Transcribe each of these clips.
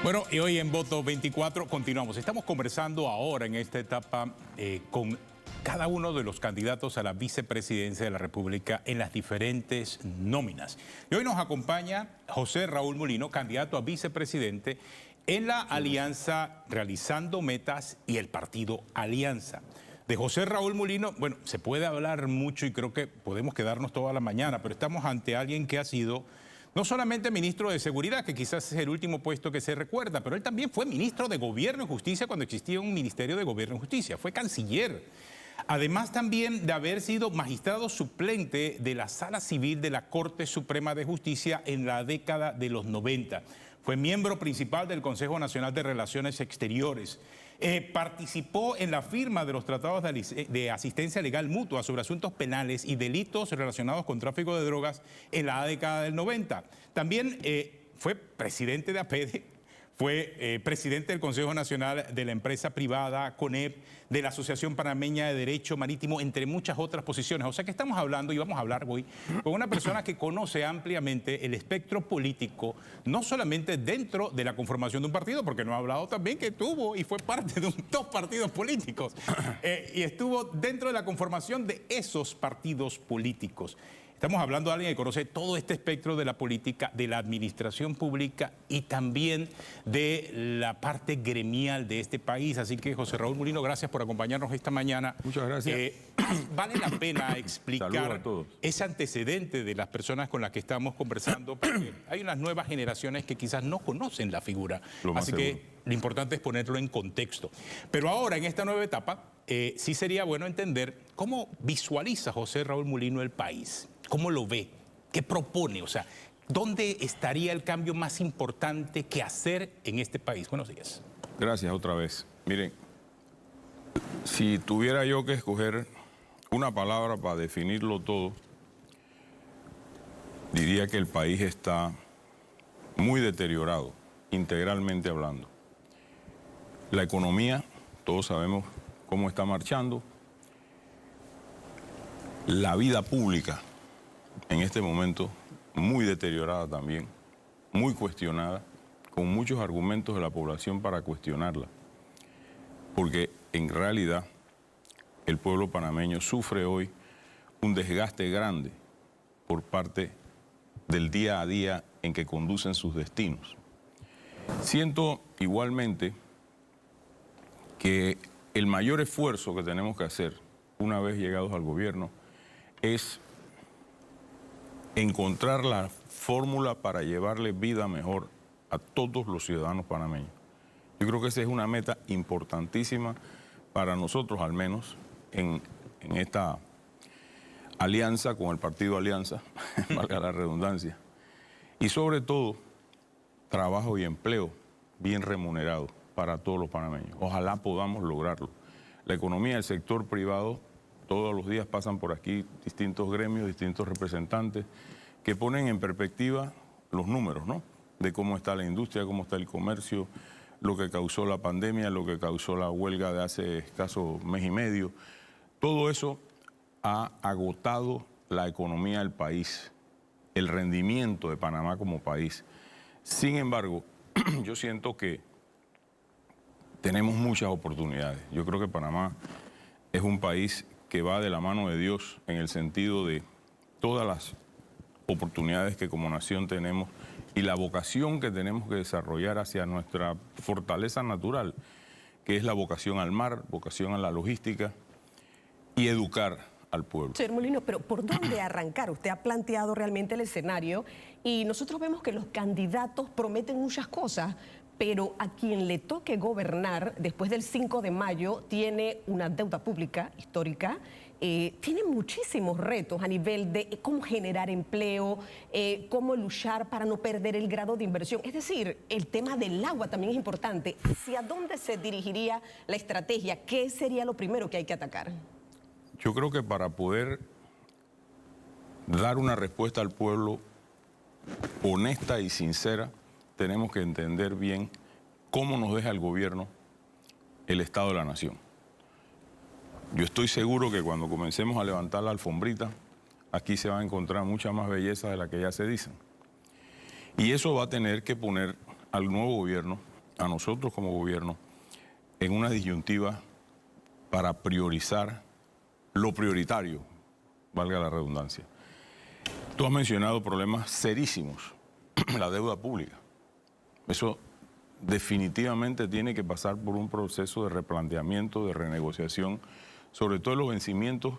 Bueno, y hoy en Voto 24 continuamos. Estamos conversando ahora en esta etapa con cada uno de los candidatos a la vicepresidencia de la República en las diferentes nóminas. Y hoy nos acompaña José Raúl Mulino, candidato a vicepresidente en la alianza Realizando Metas y el partido Alianza. De José Raúl Mulino, bueno, se puede hablar mucho y creo que podemos quedarnos toda la mañana, pero estamos ante alguien que ha sido no solamente ministro de Seguridad, que quizás es el último puesto que se recuerda, pero él también fue ministro de Gobierno y Justicia cuando existía un Ministerio de Gobierno y Justicia, fue canciller. Además también de haber sido magistrado suplente de la Sala Civil de la Corte Suprema de Justicia en la década de los 90. Fue miembro principal del Consejo Nacional de Relaciones Exteriores. Participó en la firma de los tratados de asistencia legal mutua sobre asuntos penales y delitos relacionados con tráfico de drogas en la década del 90. También fue presidente de APEDE, fue presidente del Consejo Nacional de la Empresa Privada, CONEP, de la Asociación Panameña de Derecho Marítimo, entre muchas otras posiciones. O sea que estamos hablando, y vamos a hablar hoy, con una persona que conoce ampliamente el espectro político, no solamente dentro de la conformación de un partido, porque nos ha hablado también que tuvo y fue parte de dos partidos políticos, y estuvo dentro de la conformación de esos partidos políticos. Estamos hablando de alguien que conoce todo este espectro de la política, de la administración pública y también de la parte gremial de este país. Así que, José Raúl Mulino, gracias por acompañarnos esta mañana. Muchas gracias. Vale la pena explicar ese antecedente de las personas con las que estamos conversando, porque hay unas nuevas generaciones que quizás no conocen la figura. Así que lo importante es ponerlo en contexto. Pero ahora, en esta nueva etapa, sí sería bueno entender cómo visualiza José Raúl Mulino el país. ¿Cómo lo ve? ¿Qué propone? O sea, ¿dónde estaría el cambio más importante que hacer en este país? Buenos días. Gracias otra vez. Miren, si tuviera yo que escoger una palabra para definirlo todo, diría que el país está muy deteriorado, integralmente hablando. La economía, todos sabemos cómo está marchando. La vida pública, en este momento, muy deteriorada también, muy cuestionada, con muchos argumentos de la población para cuestionarla. Porque en realidad el pueblo panameño sufre hoy un desgaste grande por parte del día a día en que conducen sus destinos. Siento igualmente que el mayor esfuerzo que tenemos que hacer una vez llegados al gobierno es encontrar la fórmula para llevarle vida mejor a todos los ciudadanos panameños. Yo creo que esa es una meta importantísima para nosotros, al menos, en esta alianza con el partido Alianza, valga la redundancia. Y sobre todo, trabajo y empleo bien remunerado para todos los panameños. Ojalá podamos lograrlo. La economía del sector privado, todos los días pasan por aquí distintos gremios, distintos representantes que ponen en perspectiva los números, ¿no? De cómo está la industria, cómo está el comercio, lo que causó la pandemia, lo que causó la huelga de hace escaso mes y medio. Todo eso ha agotado la economía del país, el rendimiento de Panamá como país. Sin embargo, yo siento que tenemos muchas oportunidades. Yo creo que Panamá es un país que va de la mano de Dios en el sentido de todas las oportunidades que como nación tenemos y la vocación que tenemos que desarrollar hacia nuestra fortaleza natural, que es la vocación al mar, vocación a la logística y educar al pueblo. Señor Mulino, pero ¿por dónde arrancar? Usted ha planteado realmente el escenario y nosotros vemos que los candidatos prometen muchas cosas, pero a quien le toque gobernar después del 5 de mayo tiene una deuda pública histórica, tiene muchísimos retos a nivel de cómo generar empleo, cómo luchar para no perder el grado de inversión. Es decir, el tema del agua también es importante. ¿Hacia dónde se dirigiría la estrategia? ¿Qué sería lo primero que hay que atacar? Yo creo que para poder dar una respuesta al pueblo honesta y sincera, tenemos que entender bien cómo nos deja el gobierno el Estado de la Nación. Yo estoy seguro que cuando comencemos a levantar la alfombrita, aquí se va a encontrar mucha más belleza de la que ya se dicen. Y eso va a tener que poner al nuevo gobierno a nosotros como gobierno en una disyuntiva para priorizar lo prioritario, valga la redundancia. Tú has mencionado problemas serísimos, la deuda pública. Eso definitivamente tiene que pasar por un proceso de replanteamiento, de renegociación, sobre todo los vencimientos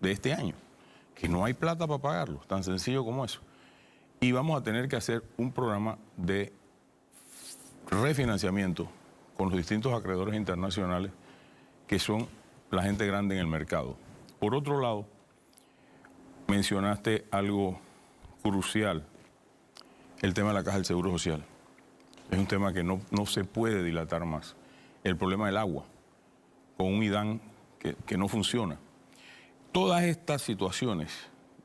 de este año, que no hay plata para pagarlos, tan sencillo como eso. Y vamos a tener que hacer un programa de refinanciamiento con los distintos acreedores internacionales que son la gente grande en el mercado. Por otro lado, mencionaste algo crucial, el tema de la Caja del Seguro Social. Es un tema que no se puede dilatar más. El problema del agua, con un IDAN que no funciona. Todas estas situaciones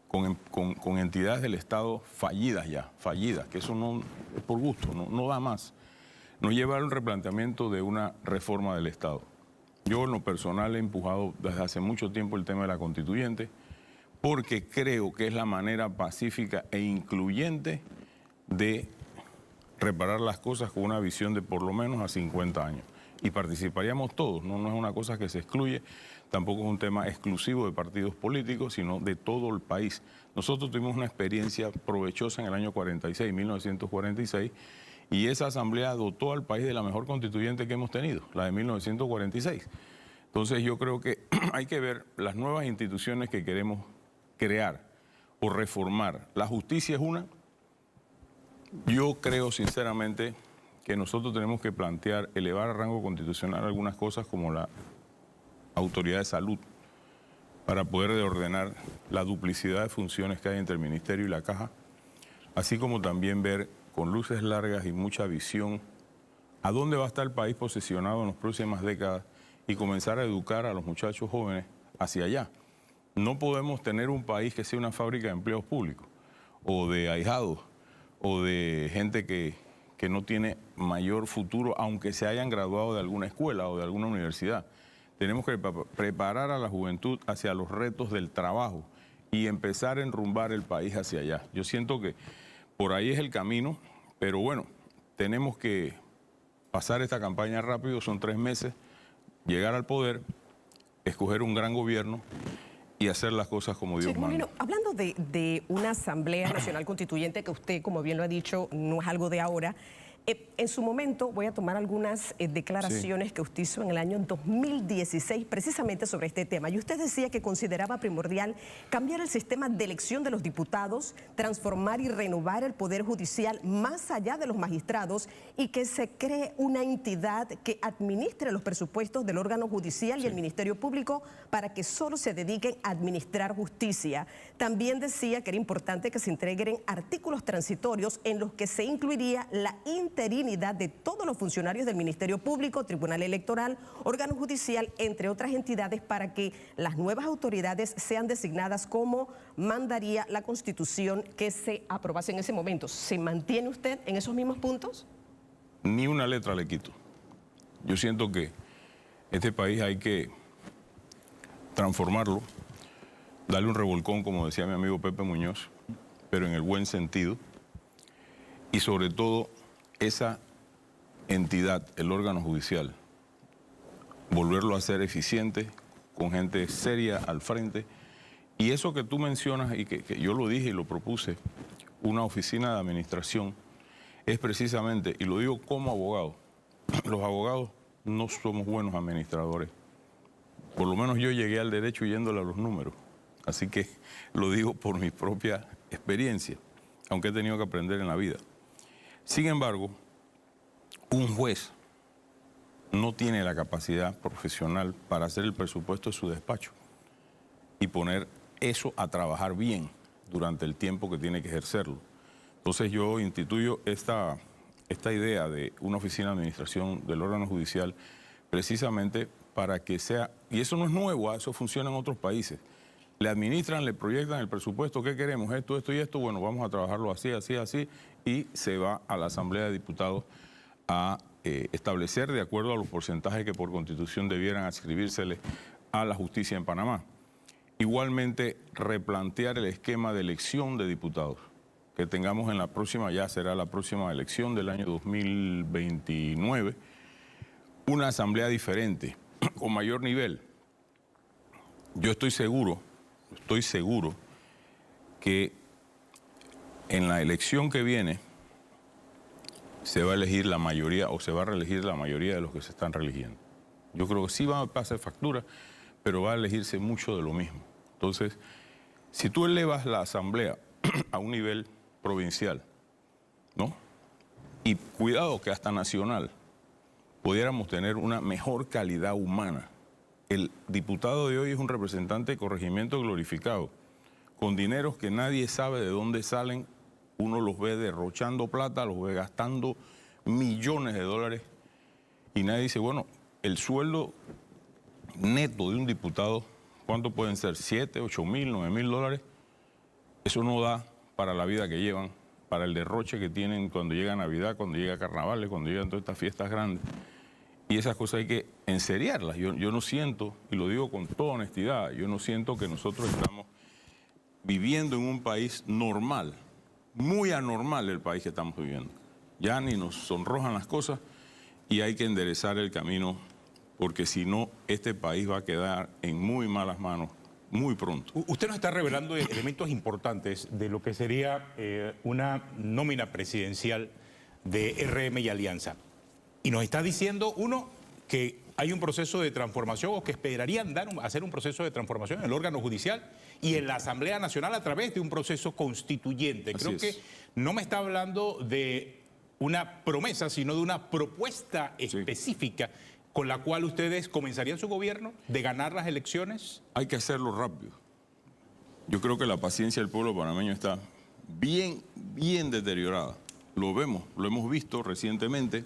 con entidades del Estado fallidas ya, que eso no es por gusto, no da más, nos llevaron al replanteamiento de una reforma del Estado. Yo en lo personal he empujado desde hace mucho tiempo el tema de la constituyente, porque creo que es la manera pacífica e incluyente de reparar las cosas con una visión de por lo menos a 50 años. Y participaríamos todos, no es una cosa que se excluye, tampoco es un tema exclusivo de partidos políticos, sino de todo el país. Nosotros tuvimos una experiencia provechosa en el año 46, 1946, y esa asamblea dotó al país de la mejor constituyente que hemos tenido, la de 1946. Entonces yo creo que hay que ver las nuevas instituciones que queremos crear o reformar. La justicia es una. Yo creo sinceramente que nosotros tenemos que plantear, elevar a rango constitucional algunas cosas como la autoridad de salud, para poder reordenar la duplicidad de funciones que hay entre el Ministerio y la Caja, así como también ver con luces largas y mucha visión a dónde va a estar el país posicionado en las próximas décadas y comenzar a educar a los muchachos jóvenes hacia allá. No podemos tener un país que sea una fábrica de empleos públicos o de ahijados o de gente que no tiene mayor futuro, aunque se hayan graduado de alguna escuela o de alguna universidad. Tenemos que preparar a la juventud hacia los retos del trabajo y empezar a enrumbar el país hacia allá. Yo siento que por ahí es el camino, pero bueno, tenemos que pasar esta campaña rápido, son 3 meses, llegar al poder, escoger un gran gobierno y hacer las cosas como Dios manda. Hablando de una Asamblea Nacional Constituyente, que usted, como bien lo ha dicho, no es algo de ahora, en su momento voy a tomar algunas declaraciones que usted hizo en el año 2016 precisamente sobre este tema. Y usted decía que consideraba primordial cambiar el sistema de elección de los diputados, transformar y renovar el Poder Judicial más allá de los magistrados y que se cree una entidad que administre los presupuestos del órgano judicial y el Ministerio Público para que solo se dediquen a administrar justicia. También decía que era importante que se integren artículos transitorios en los que se incluiría la interinidad de todos los funcionarios del Ministerio Público, Tribunal Electoral, órgano judicial, entre otras entidades, para que las nuevas autoridades sean designadas como mandaría la Constitución que se aprobase en ese momento. ¿Se mantiene usted en esos mismos puntos? Ni una letra le quito. Yo siento que este país hay que transformarlo, darle un revolcón, como decía mi amigo Pepe Muñoz, pero en el buen sentido, y sobre todo esa entidad, el órgano judicial, volverlo a ser eficiente, con gente seria al frente. Y eso que tú mencionas y que yo lo dije y lo propuse, una oficina de administración, es precisamente, y lo digo como abogado, los abogados no somos buenos administradores. Por lo menos yo llegué al derecho yéndole a los números. Así que lo digo por mi propia experiencia, aunque he tenido que aprender en la vida. Sin embargo, un juez no tiene la capacidad profesional para hacer el presupuesto de su despacho y poner eso a trabajar bien durante el tiempo que tiene que ejercerlo. Entonces yo instituyo esta idea de una oficina de administración del órgano judicial precisamente para que sea, y eso no es nuevo, eso funciona en otros países. Le administran, le proyectan el presupuesto, ¿qué queremos? Esto y esto, bueno, vamos a trabajarlo así, y se va a la Asamblea de Diputados a establecer de acuerdo a los porcentajes que por Constitución debieran adscribírsele a la justicia en Panamá. Igualmente, replantear el esquema de elección de diputados, que tengamos en la próxima, ya será la próxima elección del año 2029, una asamblea diferente, con mayor nivel. Yo estoy seguro que en la elección que viene se va a elegir la mayoría o se va a reelegir la mayoría de los que se están reeligiendo. Yo creo que sí va a pasar factura, pero va a elegirse mucho de lo mismo. Entonces, si tú elevas la asamblea a un nivel provincial, ¿no? Y cuidado que hasta nacional, pudiéramos tener una mejor calidad humana. El diputado de hoy es un representante de corregimiento glorificado, con dineros que nadie sabe de dónde salen. Uno los ve derrochando plata, los ve gastando millones de dólares y nadie dice, bueno, el sueldo neto de un diputado, ¿cuánto pueden ser? 7, 8 mil, 9 mil dólares. Eso no da para la vida que llevan, para el derroche que tienen cuando llega Navidad, cuando llega Carnavales, cuando llegan todas estas fiestas grandes. Y esas cosas hay que enseriarlas. Yo no siento, y lo digo con toda honestidad, yo no siento que nosotros estamos viviendo en un país normal, muy anormal el país que estamos viviendo. Ya ni nos sonrojan las cosas y hay que enderezar el camino, porque si no, este país va a quedar en muy malas manos muy pronto. Usted nos está revelando elementos importantes de lo que sería una nómina presidencial de RM y Alianza. Y nos está diciendo, uno, que hay un proceso de transformación o que esperarían hacer un proceso de transformación en el órgano judicial y en la Asamblea Nacional a través de un proceso constituyente. Creo que no me está hablando de una promesa, sino de una propuesta específica con la cual ustedes comenzarían su gobierno de ganar las elecciones. Hay que hacerlo rápido. Yo creo que la paciencia del pueblo panameño está bien deteriorada. Lo vemos, lo hemos visto recientemente.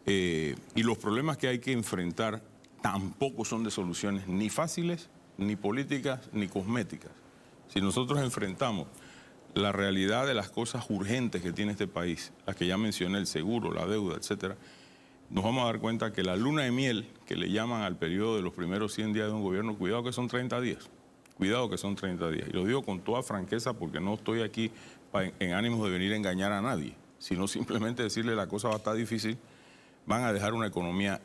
Y los problemas que hay que enfrentar tampoco son de soluciones ni fáciles, ni políticas, ni cosméticas. Si nosotros enfrentamos la realidad de las cosas urgentes que tiene este país, las que ya mencioné, el seguro, la deuda, etcétera, nos vamos a dar cuenta que la luna de miel, que le llaman al periodo de los primeros 100 días de un gobierno, cuidado que son 30 días. Cuidado que son 30 días. Y lo digo con toda franqueza porque no estoy aquí en ánimos de venir a engañar a nadie, sino simplemente decirle la cosa va a estar difícil. Van a dejar una economía,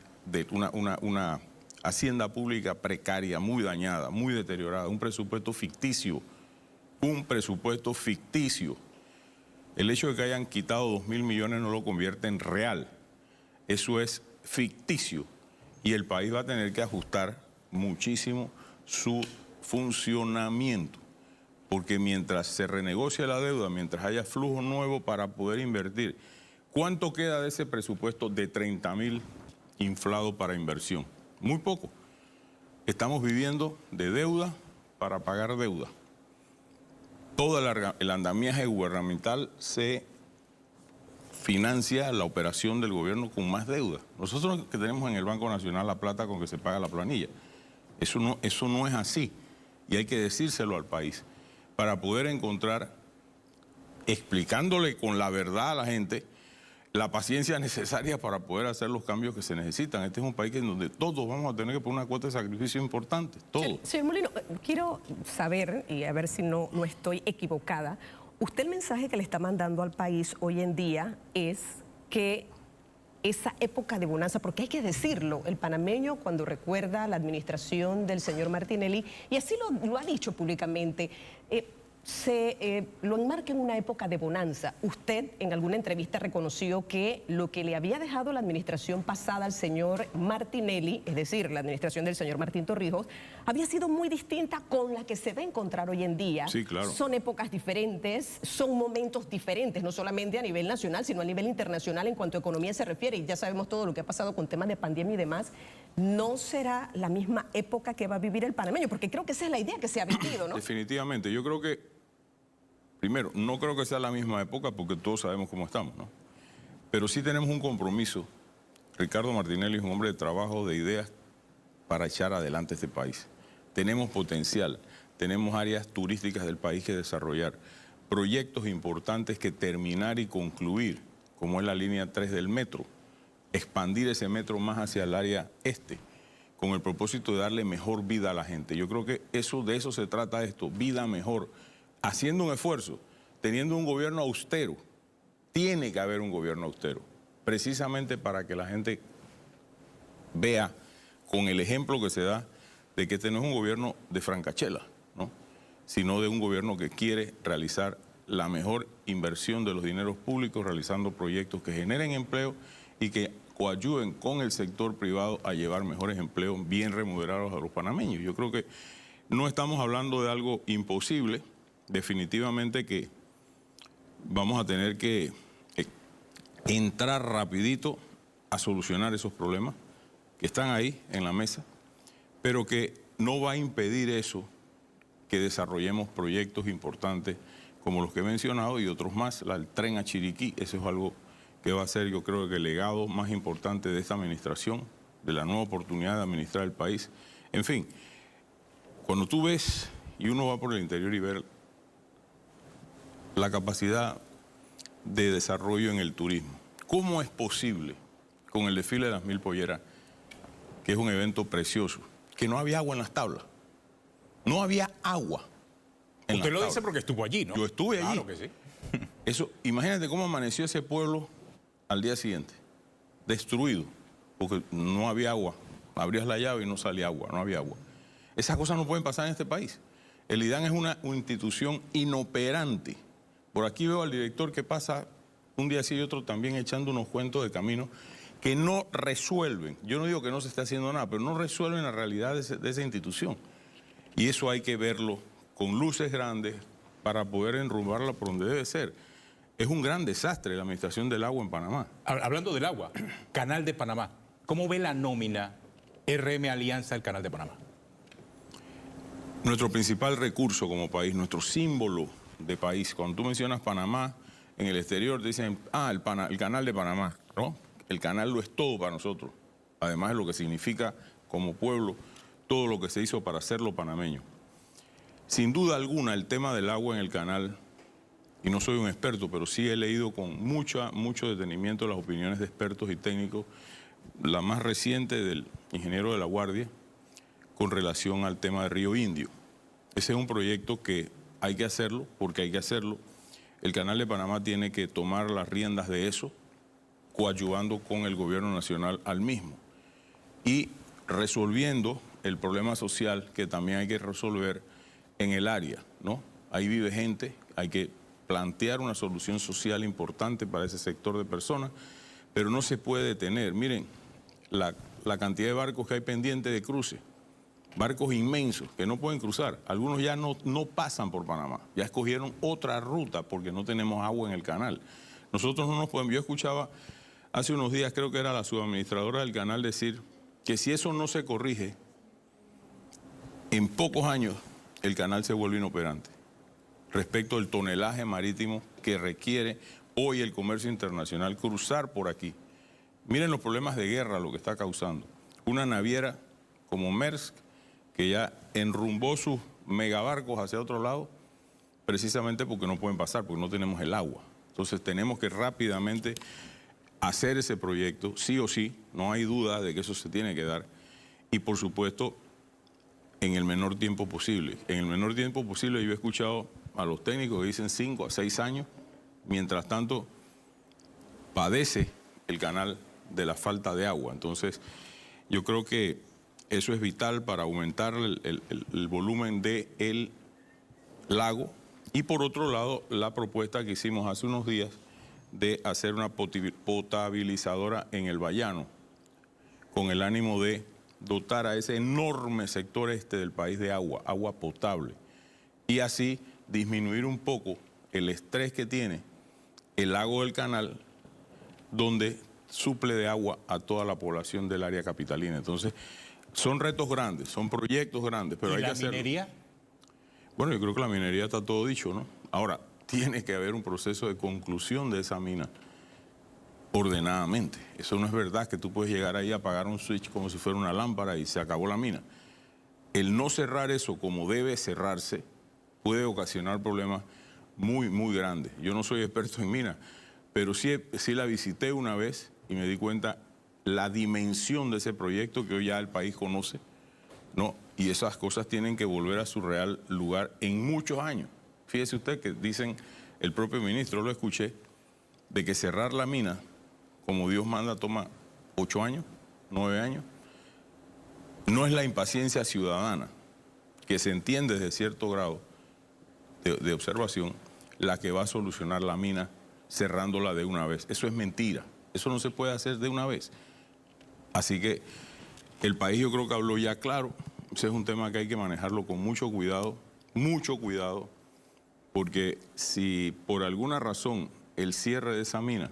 una hacienda pública precaria, muy dañada, muy deteriorada, un presupuesto ficticio. El hecho de que hayan quitado 2.000 millones no lo convierte en real. Eso es ficticio. Y el país va a tener que ajustar muchísimo su funcionamiento. Porque mientras se renegocia la deuda, mientras haya flujo nuevo para poder invertir, ¿cuánto queda de ese presupuesto de 30.000 inflado para inversión? Muy poco. Estamos viviendo de deuda para pagar deuda. Todo el andamiaje gubernamental se financia la operación del gobierno con más deuda. Nosotros que tenemos en el Banco Nacional la plata con que se paga la planilla. Eso no es así. Y hay que decírselo al país para poder encontrar, explicándole con la verdad a la gente, la paciencia necesaria para poder hacer los cambios que se necesitan. Este es un país en donde todos vamos a tener que poner una cuota de sacrificio importante, todos. Señor Molino, quiero saber, y a ver si no estoy equivocada, usted el mensaje que le está mandando al país hoy en día es que esa época de bonanza, porque hay que decirlo, el panameño cuando recuerda la administración del señor Martinelli, y así lo ha dicho públicamente, lo enmarca en una época de bonanza. Usted en alguna entrevista reconoció que lo que le había dejado la administración pasada al señor Martinelli, es decir, la administración del señor Martín Torrijos, había sido muy distinta con la que se va a encontrar hoy en día. Sí, claro. Son épocas diferentes, son momentos diferentes, no solamente a nivel nacional, sino a nivel internacional en cuanto a economía se refiere, y ya sabemos todo lo que ha pasado con temas de pandemia y demás. No será la misma época que va a vivir el panameño, porque creo que esa es la idea que se ha vendido, ¿no? Definitivamente. Yo creo que, primero, no creo que sea la misma época porque todos sabemos cómo estamos, ¿no? Pero sí tenemos un compromiso. Ricardo Martinelli es un hombre de trabajo, de ideas para echar adelante este país. Tenemos potencial, tenemos áreas turísticas del país que desarrollar, proyectos importantes que terminar y concluir, como es la línea 3 del metro, expandir ese metro más hacia el área este, con el propósito de darle mejor vida a la gente. Yo creo que de eso se trata esto, vida mejor, haciendo un esfuerzo. teniendo un gobierno austero. Tiene que haber un gobierno austero, precisamente para que la gente vea con el ejemplo que se da de que este no es un gobierno de francachela, ¿no?, sino de un gobierno que quiere realizar la mejor inversión de los dineros públicos, realizando proyectos que generen empleo y que coayuden con el sector privado a llevar mejores empleos bien remunerados a los panameños. Yo creo que no estamos hablando de algo imposible, definitivamente que vamos a tener que entrar rapidito a solucionar esos problemas que están ahí en la mesa, pero que no va a impedir eso que desarrollemos proyectos importantes como los que he mencionado y otros más. El tren a Chiriquí, eso es algo que va a ser, yo creo, que el legado más importante de esta administración, de la nueva oportunidad de administrar el país. En fin, cuando tú ves y uno va por el interior y ver la capacidad de desarrollo en el turismo, ¿cómo es posible con el desfile de las 1000 polleras, que es un evento precioso, que no había agua en las tablas? No había agua en Usted las lo tablas. dice porque estuvo allí, ¿no? Yo estuve allí. Claro que sí. Eso, imagínate cómo amaneció ese pueblo al día siguiente, destruido, porque no había agua. Abrías la llave y no salía agua, no había agua. Esas cosas no pueden pasar en este país. El IDAN es una institución inoperante. Por aquí veo al director que pasa un día sí y otro también echando unos cuentos de camino que no resuelven. Yo no digo que no se esté haciendo nada, pero no resuelven la realidad de esa institución. Y eso hay que verlo con luces grandes para poder enrumbarla por donde debe ser. Es un gran desastre la administración del agua en Panamá. Hablando del agua, Canal de Panamá. ¿Cómo ve la nómina RM Alianza del Canal de Panamá? Nuestro principal recurso como país, nuestro símbolo de país. Cuando tú mencionas Panamá, en el exterior te dicen, el Canal de Panamá, ¿no? El canal lo es todo para nosotros. Además de lo que significa como pueblo, todo lo que se hizo para hacerlo panameño. Sin duda alguna, el tema del agua en el canal, y no soy un experto, pero sí he leído con mucho detenimiento las opiniones de expertos y técnicos, la más reciente del ingeniero de La Guardia, con relación al tema de Río Indio. Ese es un proyecto que hay que hacerlo, porque hay que hacerlo. El Canal de Panamá tiene que tomar las riendas de eso, coadyuvando con el gobierno nacional al mismo. Y resolviendo el problema social que también hay que resolver en el área, ¿no? Ahí vive gente, hay que plantear una solución social importante para ese sector de personas, pero no se puede detener. Miren, la cantidad de barcos que hay pendientes de cruce, barcos inmensos que no pueden cruzar. Algunos ya no pasan por Panamá, ya escogieron otra ruta porque no tenemos agua en el canal. Nosotros no nos podemos. Yo escuchaba hace unos días, creo que era la subadministradora del canal, decir que si eso no se corrige, en pocos años el canal se vuelve inoperante respecto al tonelaje marítimo que requiere hoy el comercio internacional cruzar por aquí. Miren los problemas de guerra, lo que está causando. Una naviera como Maersk, que ya enrumbó sus megabarcos hacia otro lado, precisamente porque no pueden pasar, porque no tenemos el agua. Entonces tenemos que rápidamente hacer ese proyecto, sí o sí, no hay duda de que eso se tiene que dar, y por supuesto, en el menor tiempo posible. En el menor tiempo posible yo he escuchado a los técnicos que dicen 5 a 6 años, mientras tanto padece el canal de la falta de agua. Entonces yo creo que eso es vital para aumentar el volumen del lago. Y por otro lado, la propuesta que hicimos hace unos días de hacer una potabilizadora en el Bayano, con el ánimo de dotar a ese enorme sector del país de agua, agua potable, y así disminuir un poco el estrés que tiene el lago del canal, donde suple de agua a toda la población del área capitalina. Entonces, son retos grandes, son proyectos grandes, pero hay que hacerlo. ¿Y la minería? Bueno, yo creo que la minería está todo dicho, ¿no? Ahora, tiene que haber un proceso de conclusión de esa mina ordenadamente. Eso no es verdad que tú puedes llegar ahí a apagar un switch como si fuera una lámpara y se acabó la mina. El no cerrar eso como debe cerrarse puede ocasionar problemas muy, muy grandes. Yo no soy experto en minas, pero sí la visité una vez y me di cuenta la dimensión de ese proyecto que hoy ya el país conoce, ¿no? Y esas cosas tienen que volver a su real lugar en muchos años. Fíjese usted que dicen el propio ministro lo escuché, de que cerrar la mina, como Dios manda, toma 8 años, 9 años. No es la impaciencia ciudadana, que se entiende desde cierto grado de observación, la que va a solucionar la mina cerrándola de una vez. Eso es mentira. Eso no se puede hacer de una vez. Así que el país yo creo que habló ya claro. Ese es un tema que hay que manejarlo con mucho cuidado, porque si por alguna razón el cierre de esa mina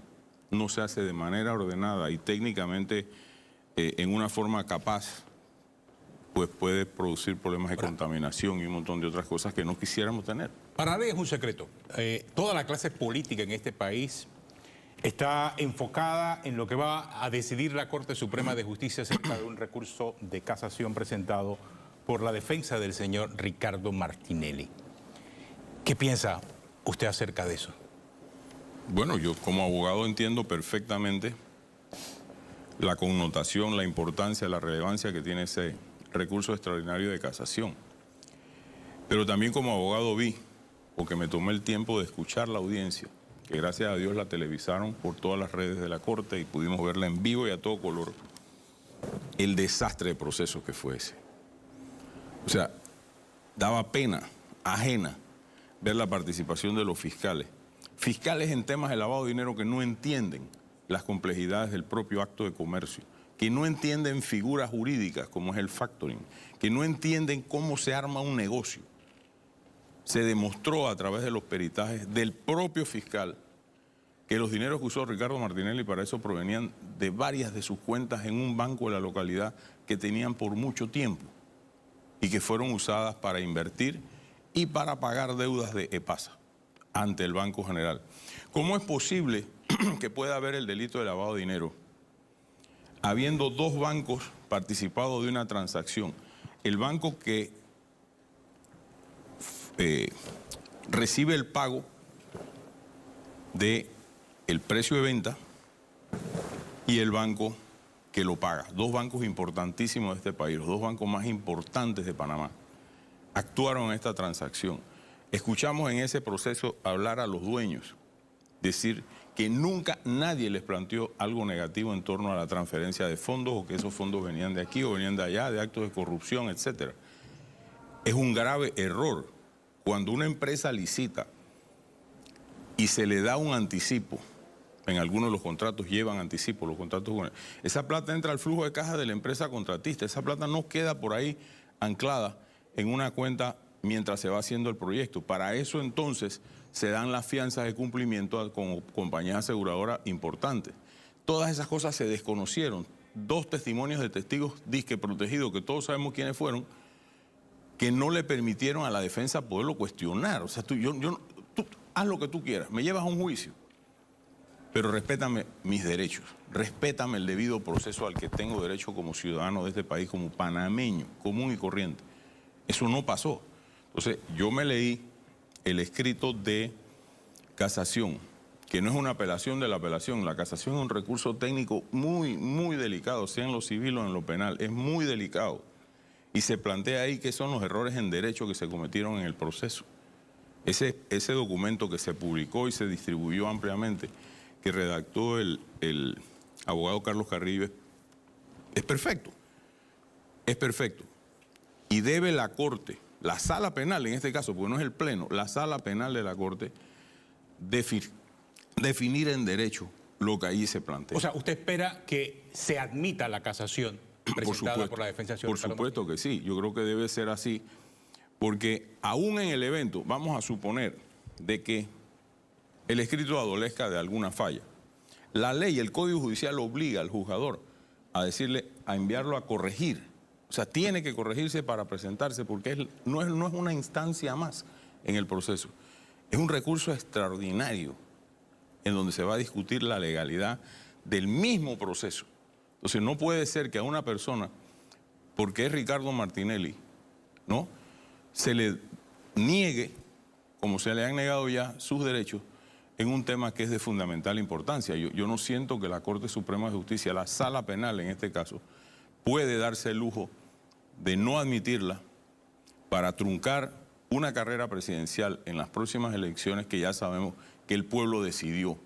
no se hace de manera ordenada y técnicamente en una forma capaz, pues puede producir problemas de contaminación y un montón de otras cosas que no quisiéramos tener. Para nadie es un secreto. Toda la clase política en este país está enfocada en lo que va a decidir la Corte Suprema de Justicia acerca de un recurso de casación presentado por la defensa del señor Ricardo Martinelli. ¿Qué piensa usted acerca de eso? Bueno, yo como abogado entiendo perfectamente la connotación, la importancia, la relevancia que tiene ese recurso extraordinario de casación. Pero también como abogado vi, porque me tomé el tiempo de escuchar la audiencia, que gracias a Dios la televisaron por todas las redes de la Corte y pudimos verla en vivo y a todo color, el desastre de proceso que fue ese. O sea, daba pena ajena ver la participación de los fiscales. Fiscales en temas de lavado de dinero que no entienden las complejidades del propio acto de comercio, que no entienden figuras jurídicas como es el factoring, que no entienden cómo se arma un negocio. Se demostró a través de los peritajes del propio fiscal que los dineros que usó Ricardo Martinelli para eso provenían de varias de sus cuentas en un banco de la localidad que tenían por mucho tiempo y que fueron usadas para invertir y para pagar deudas de EPASA ante el Banco General. ¿Cómo es posible que pueda haber el delito de lavado de dinero habiendo dos bancos participados de una transacción? El banco que recibe el pago del precio de venta y el banco que lo paga. Dos bancos importantísimos de este país, los dos bancos más importantes de Panamá, actuaron en esta transacción. Escuchamos en ese proceso hablar a los dueños, decir que nunca nadie les planteó algo negativo en torno a la transferencia de fondos o que esos fondos venían de aquí o venían de allá, de actos de corrupción, etc. Es un grave error cuando una empresa licita y se le da un anticipo. En algunos de los contratos llevan anticipo, los contratos. Esa plata entra al flujo de caja de la empresa contratista. Esa plata no queda por ahí anclada en una cuenta mientras se va haciendo el proyecto. Para eso entonces se dan las fianzas de cumplimiento con compañías aseguradoras importantes. Todas esas cosas se desconocieron. Dos testimonios de testigos disque protegidos, que todos sabemos quiénes fueron, que no le permitieron a la defensa poderlo cuestionar. O sea, tú haz lo que tú quieras, me llevas a un juicio, pero respétame mis derechos, respétame el debido proceso al que tengo derecho como ciudadano de este país, como panameño, común y corriente. Eso no pasó. Entonces, yo me leí el escrito de casación, que no es una apelación de la apelación. La casación es un recurso técnico muy, muy delicado, sea en lo civil o en lo penal. Es muy delicado. Y se plantea ahí que son los errores en derecho que se cometieron en el proceso. Ese documento que se publicó y se distribuyó ampliamente, que redactó el abogado Carlos Carrillo, es perfecto. Es perfecto. Y debe la Corte, la Sala Penal en este caso, porque no es el Pleno, la Sala Penal de la Corte, definir en derecho lo que ahí se plantea. O sea, ¿usted espera que se admita la casación presentada por la defensa del señor Por supuesto que sí, yo creo que debe ser así, porque aún en el evento, vamos a suponer de que el escrito adolezca de alguna falla. La ley, el Código Judicial obliga al juzgador a decirle, a enviarlo a corregir. O sea, tiene que corregirse para presentarse porque no es una instancia más en el proceso. Es un recurso extraordinario en donde se va a discutir la legalidad del mismo proceso. Entonces, no puede ser que a una persona, porque es Ricardo Martinelli, ¿no?, se le niegue, como se le han negado ya, sus derechos en un tema que es de fundamental importancia. Yo no siento que la Corte Suprema de Justicia, la Sala Penal en este caso, puede darse el lujo de no admitirla para truncar una carrera presidencial en las próximas elecciones que ya sabemos que el pueblo decidió.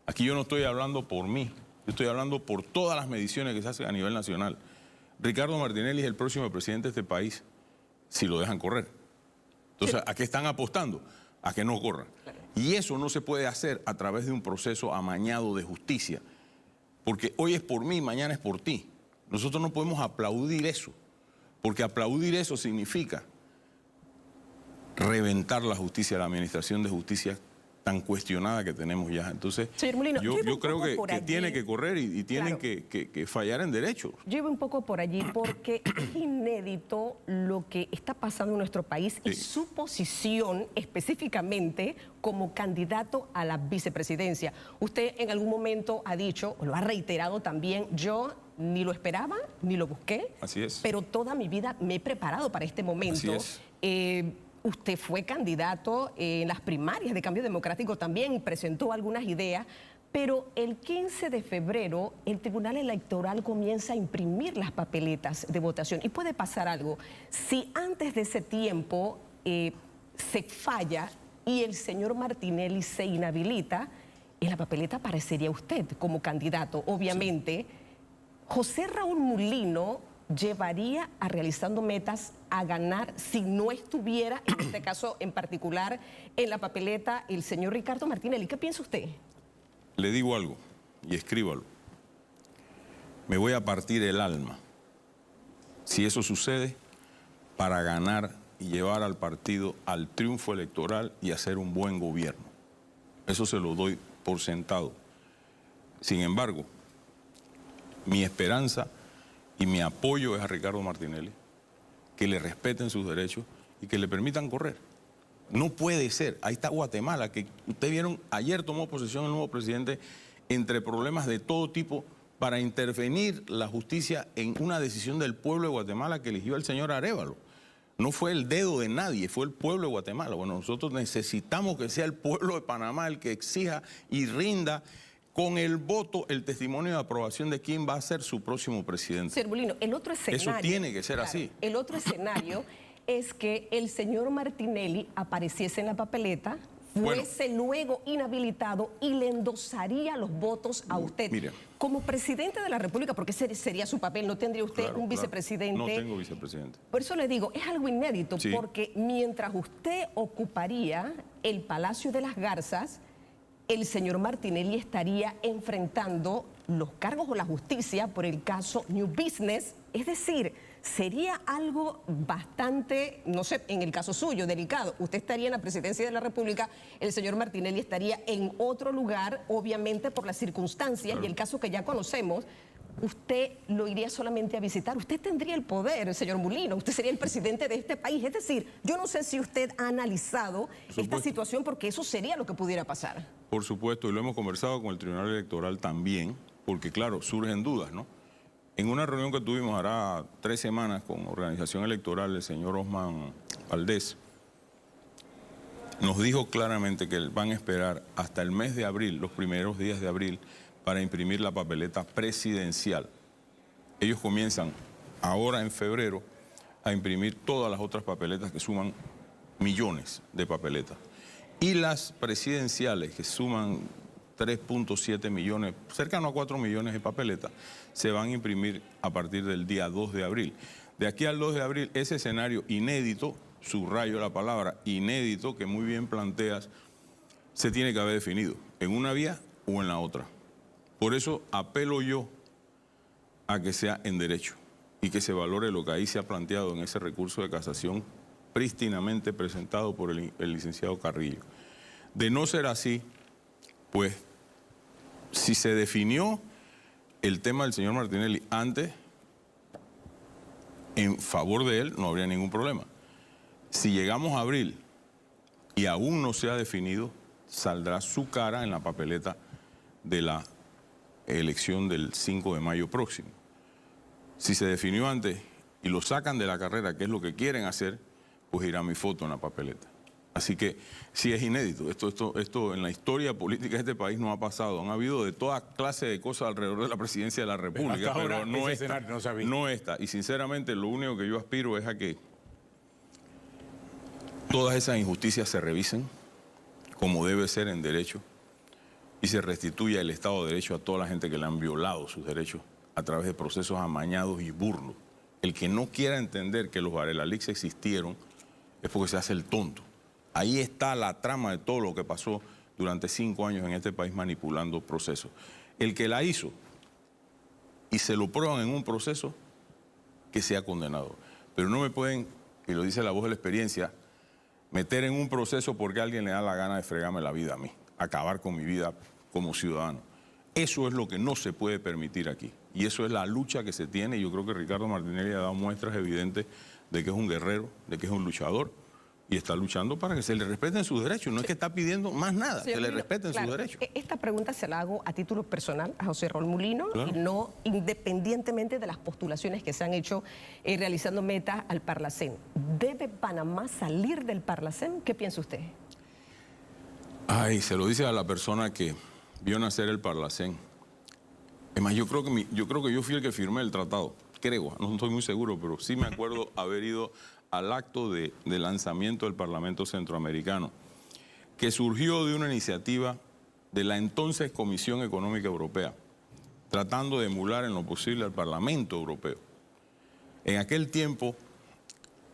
Aquí yo no estoy hablando por mí, yo estoy hablando por todas las mediciones que se hacen a nivel nacional. Ricardo Martinelli es el próximo presidente de este país, si lo dejan correr. Entonces, ¿a qué están apostando? A que no corra. Y eso no se puede hacer a través de un proceso amañado de justicia, porque hoy es por mí, mañana es por ti. Nosotros no podemos aplaudir eso, porque aplaudir eso significa reventar la justicia, la administración de justicia tan cuestionada que tenemos ya. Entonces, señor Molino, yo creo que tiene que correr y tienen claro, que fallar en derechos. Yo iba un poco por allí porque es inédito lo que está pasando en nuestro país y su posición específicamente como candidato a la vicepresidencia. Usted en algún momento ha dicho, o lo ha reiterado también, yo ni lo esperaba, ni lo busqué. Así es. Pero toda mi vida me he preparado para este momento. Así es. Usted fue candidato en las primarias de Cambio Democrático también, presentó algunas ideas, pero el 15 de febrero el Tribunal Electoral comienza a imprimir las papeletas de votación. Y puede pasar algo. Si antes de ese tiempo se falla y el señor Martinelli se inhabilita, en la papeleta aparecería usted como candidato. Obviamente, sí. José Raúl Mulino llevaría a Realizando Metas a ganar si no estuviera, en este caso en particular, en la papeleta el señor Ricardo Martinelli. ¿Qué piensa usted? Le digo algo y escríbalo. Me voy a partir el alma, si eso sucede, para ganar y llevar al partido al triunfo electoral y hacer un buen gobierno. Eso se lo doy por sentado. Sin embargo, mi esperanza y mi apoyo es a Ricardo Martinelli, que le respeten sus derechos y que le permitan correr. No puede ser. Ahí está Guatemala, que ustedes vieron, ayer tomó posesión el nuevo presidente entre problemas de todo tipo para intervenir la justicia en una decisión del pueblo de Guatemala que eligió al señor Arévalo. No fue el dedo de nadie, fue el pueblo de Guatemala. Bueno, nosotros necesitamos que sea el pueblo de Panamá el que exija y rinda con el voto, el testimonio de aprobación de quién va a ser su próximo presidente. Señor Molino, el otro escenario... Eso tiene que ser así. El otro escenario es que el señor Martinelli apareciese en la papeleta, fuese luego inhabilitado y le endosaría los votos a usted. Mire, como presidente de la República, porque ese sería su papel, ¿no tendría usted un vicepresidente? No tengo vicepresidente. Por eso le digo, es algo inédito, sí, porque mientras usted ocuparía el Palacio de las Garzas, el señor Martinelli estaría enfrentando los cargos o la justicia por el caso New Business. Es decir, sería algo bastante, no sé, en el caso suyo, delicado. Usted estaría en la presidencia de la República, el señor Martinelli estaría en otro lugar, obviamente por las circunstancias y el caso que ya conocemos. Usted lo iría solamente a visitar. Usted tendría el poder, señor Mulino. Usted sería el presidente de este país. Es decir, yo no sé si usted ha analizado esta situación porque eso sería lo que pudiera pasar. Por supuesto, y lo hemos conversado con el Tribunal Electoral también, porque claro, surgen dudas, ¿no? En una reunión que tuvimos hará 3 semanas con Organización Electoral, el señor Osman Valdés nos dijo claramente que van a esperar hasta el mes de abril, los primeros días de abril, para imprimir la papeleta presidencial. Ellos comienzan ahora en febrero a imprimir todas las otras papeletas que suman millones de papeletas. Y las presidenciales que suman 3.7 millones, cercano a 4 millones de papeletas, se van a imprimir a partir del día 2 de abril. De aquí al 2 de abril, ese escenario inédito, subrayo la palabra inédito, que muy bien planteas, se tiene que haber definido en una vía o en la otra. Por eso apelo yo a que sea en derecho y que se valore lo que ahí se ha planteado en ese recurso de casación prístinamente presentado por el licenciado Carrillo. De no ser así, pues si se definió el tema del señor Martinelli antes, en favor de él no habría ningún problema. Si llegamos a abril y aún no se ha definido, saldrá su cara en la papeleta de la elección del 5 de mayo próximo. Si se definió antes y lo sacan de la carrera, que es lo que quieren hacer, pues irá mi foto en la papeleta. Así que sí es inédito. Esto en la historia política de este país no ha pasado. Han habido de toda clase de cosas alrededor de la presidencia de la República, pero no esta. Y sinceramente lo único que yo aspiro es a que todas esas injusticias se revisen como debe ser en derecho y se restituya el Estado de Derecho a toda la gente que le han violado sus derechos a través de procesos amañados y burlos. El que no quiera entender que los Varela Leaks existieron es porque se hace el tonto. Ahí está la trama de todo lo que pasó durante 5 años en este país manipulando procesos. El que la hizo y se lo prueban en un proceso, que sea condenado. Pero no me pueden, y lo dice la voz de la experiencia, meter en un proceso porque a alguien le da la gana de fregarme la vida a mí, acabar con mi vida como ciudadano. Eso es lo que no se puede permitir aquí. Y eso es la lucha que se tiene. Y yo creo que Ricardo Martinelli ha dado muestras evidentes de que es un guerrero, de que es un luchador. Y está luchando para que se le respeten sus derechos. No es que está pidiendo más nada, que le respeten sus derechos. Esta pregunta se la hago a título personal a José Raúl Mulino, y no independientemente de las postulaciones que se han hecho realizando metas al Parlacén. ¿Debe Panamá salir del Parlacén? ¿Qué piensa usted? Ay, se lo dice a la persona que vio nacer el Parlacén. Es más, yo creo que yo fui el que firmé el tratado. Creo, no estoy muy seguro, pero sí me acuerdo haber ido al acto de lanzamiento del Parlamento Centroamericano, que surgió de una iniciativa de la entonces Comisión Económica Europea, tratando de emular en lo posible al Parlamento Europeo. En aquel tiempo,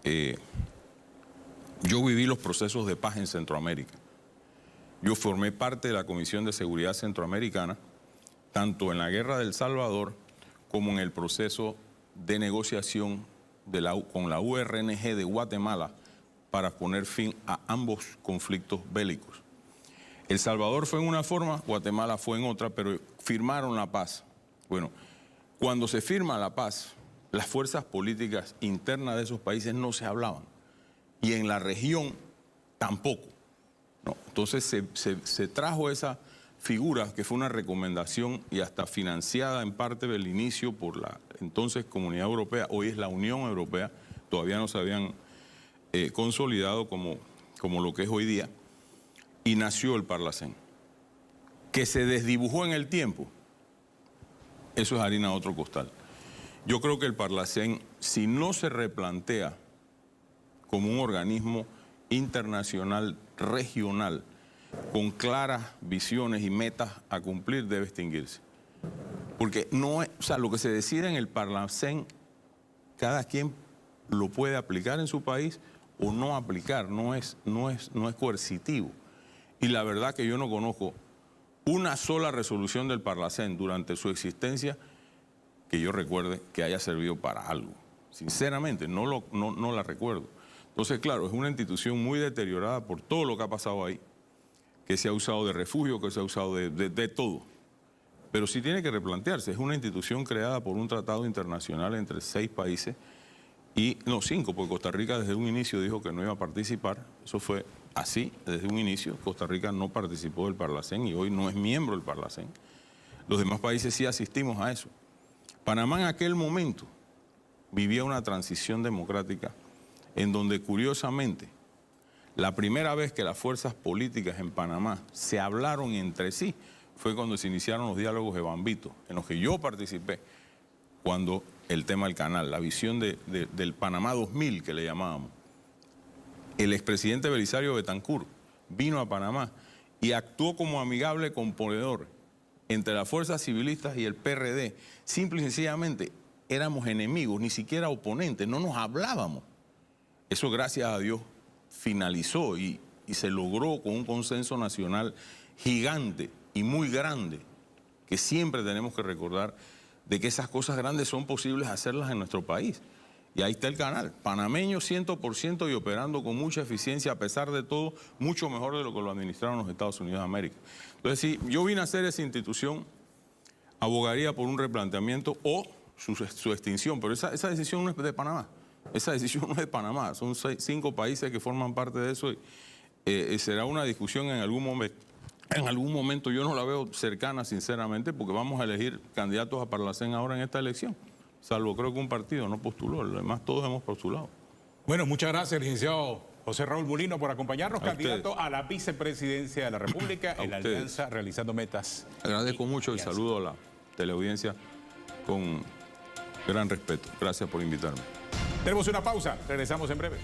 yo viví los procesos de paz en Centroamérica. Yo formé parte de la Comisión de Seguridad Centroamericana, tanto en la Guerra del Salvador como en el proceso de negociación con la URNG de Guatemala para poner fin a ambos conflictos bélicos. El Salvador fue en una forma, Guatemala fue en otra, pero firmaron la paz. Bueno, cuando se firma la paz, las fuerzas políticas internas de esos países no se hablaban, y en la región tampoco. No, entonces se trajo esa figura, que fue una recomendación y hasta financiada en parte del inicio por la entonces Comunidad Europea, hoy es la Unión Europea, todavía no se habían consolidado como lo que es hoy día, y nació el Parlacén. Que se desdibujó en el tiempo, eso es harina de otro costal. Yo creo que el Parlacén, si no se replantea como un organismo internacional, regional, con claras visiones y metas a cumplir, debe extinguirse. Porque no es, o sea, lo que se decide en el Parlacén, cada quien lo puede aplicar en su país o no aplicar, no es coercitivo. Y la verdad que yo no conozco una sola resolución del Parlacén durante su existencia que yo recuerde que haya servido para algo. Sinceramente, no la recuerdo. Entonces, claro, es una institución muy deteriorada por todo lo que ha pasado ahí, que se ha usado de refugio, que se ha usado de todo. Pero sí tiene que replantearse. Es una institución creada por un tratado internacional entre 6 países, no 5, porque Costa Rica desde un inicio dijo que no iba a participar. Eso fue así, desde un inicio. Costa Rica no participó del Parlacén y hoy no es miembro del Parlacén. Los demás países sí asistimos a eso. Panamá en aquel momento vivía una transición democrática en donde, curiosamente, la primera vez que las fuerzas políticas en Panamá se hablaron entre sí fue cuando se iniciaron los diálogos de Bambito, en los que yo participé, cuando el tema del canal, la visión del Panamá 2000 que le llamábamos. El expresidente Belisario Betancur vino a Panamá y actuó como amigable componedor entre las fuerzas civilistas y el PRD. Simple y sencillamente éramos enemigos, ni siquiera oponentes, no nos hablábamos. Eso, gracias a Dios, finalizó y se logró con un consenso nacional gigante y muy grande, que siempre tenemos que recordar de que esas cosas grandes son posibles hacerlas en nuestro país. Y ahí está el canal, panameño 100% y operando con mucha eficiencia, a pesar de todo, mucho mejor de lo que lo administraron los Estados Unidos de América. Entonces, si yo vine a hacer esa institución, abogaría por un replanteamiento o su extinción, pero esa decisión no es de Panamá. Esa decisión no es de Panamá, son 5 países que forman parte de eso y será una discusión en algún momento. En algún momento yo no la veo cercana, sinceramente, porque vamos a elegir candidatos a Parlacén ahora en esta elección. Salvo creo que un partido no postuló, lo demás todos hemos postulado. Bueno, muchas gracias, licenciado José Raúl Mulino, por acompañarnos, candidato a la vicepresidencia de la República en la Alianza Realizando Metas. Agradezco mucho y saludo a la teleaudiencia con gran respeto. Gracias por invitarme. Tenemos una pausa, regresamos en breve.